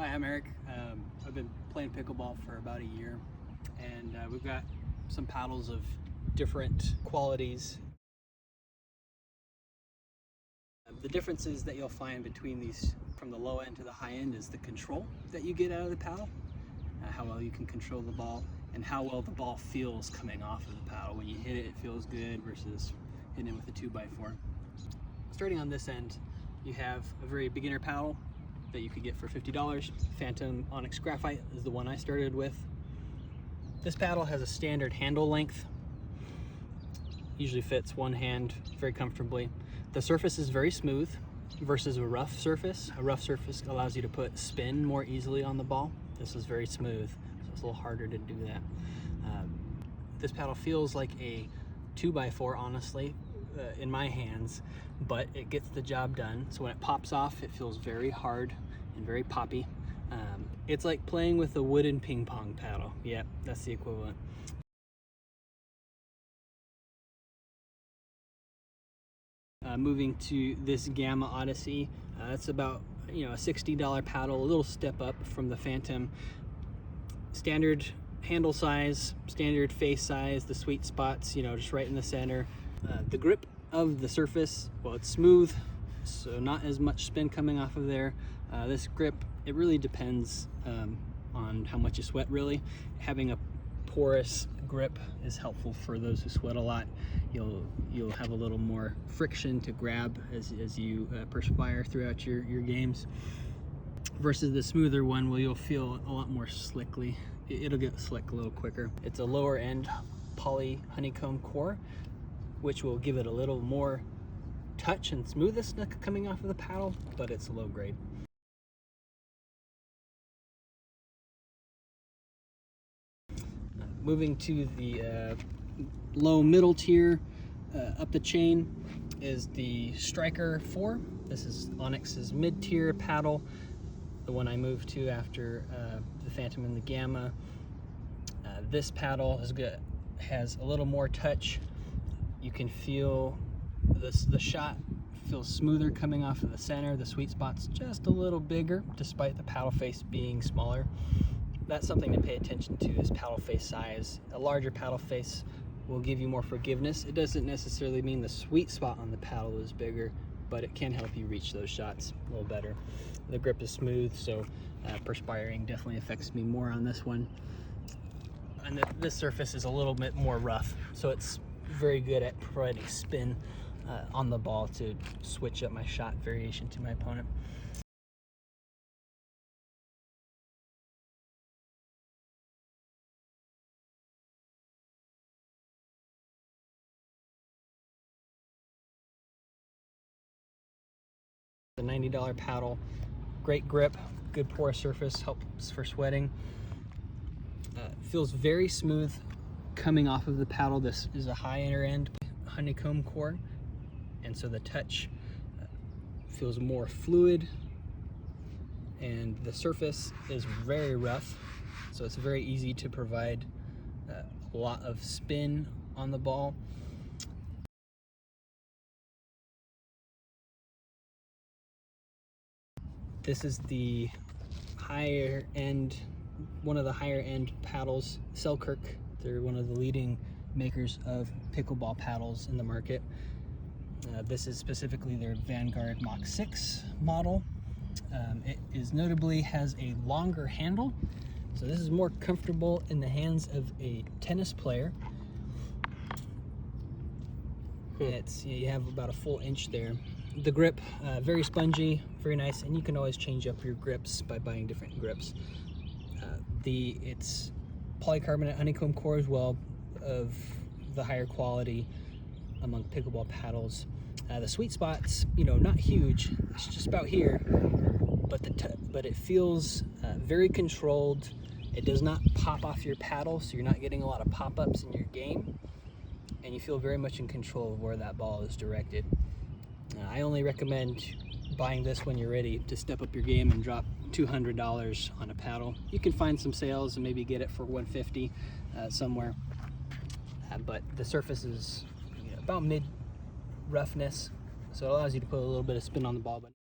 Hi, I'm Eric. I've been playing pickleball for about a year, and we've got some paddles of different qualities. The differences that you'll find between these from the low end to the high end is the control that you get out of the paddle, how well you can control the ball, and how well the ball feels coming off of the paddle. When you hit it, it feels good versus hitting it with a 2x4. Starting on this end, you have a very beginner paddle that you could get for $50. Phantom Onyx Graphite is the one I started with. This paddle has a standard handle length. Usually fits one hand very comfortably. The surface is very smooth versus a rough surface. A rough surface allows you to put spin more easily on the ball. This is very smooth, so it's a little harder to do that. This paddle feels like a 2x4, honestly, in my hands, but it gets the job done. So when it pops off, it feels very hard and very poppy. It's like playing with a wooden ping pong paddle. Yeah, that's the equivalent. Moving to this Gamma Odyssey, that's about a $60 paddle, a little step up from the Phantom. Standard handle size, standard face size, the sweet spots, just right in the center. The grip of the surface, well, it's smooth, so not as much spin coming off of there. This grip, it really depends on how much you sweat, really. Having a porous grip is helpful for those who sweat a lot. You'll have a little more friction to grab as you perspire throughout your games, versus the smoother one where you'll feel a lot more slickly. It'll get slick a little quicker. It's a lower end poly honeycomb core, which will give it a little more touch and smoothness coming off of the paddle, but it's low grade. Moving to the low middle tier, up the chain is the Striker 4. This is Onyx's mid-tier paddle, the one I moved to after the Phantom and the Gamma. This paddle has a little more touch. You can feel the shot feels smoother coming off of the center. The sweet spot's just a little bigger, despite the paddle face being smaller. That's something to pay attention to, is paddle face size. A larger paddle face will give you more forgiveness. It doesn't necessarily mean the sweet spot on the paddle is bigger, but it can help you reach those shots a little better. The grip is smooth, so perspiring definitely affects me more on this one. And this surface is a little bit more rough, so it's very good at providing spin on the ball to switch up my shot variation to my opponent. The $90 paddle, great grip, good porous surface, helps for sweating. Feels very smooth coming off of the paddle. This is a higher end honeycomb core, and so the touch feels more fluid, and the surface is very rough, so it's very easy to provide a lot of spin on the ball. This is the higher end, one of the higher end paddles, Selk. They're one of the leading makers of pickleball paddles in the market. This is specifically their Vanguard Mach 6 model. It is notably has a longer handle, so this is more comfortable in the hands of a tennis player. It's, you have about a full inch there. The grip, very spongy, very nice, and you can always change up your grips by buying different grips. It's polycarbonate honeycomb core as well, of the higher quality among pickleball paddles. The sweet spot's, not huge, it's just about here, but it feels very controlled. It does not pop off your paddle, so you're not getting a lot of pop-ups in your game, and you feel very much in control of where that ball is directed. I only recommend buying this when you're ready to step up your game and drop $200 on a paddle. You can find some sales and maybe get it for $150 somewhere, but the surface is about mid roughness, so it allows you to put a little bit of spin on the ball. But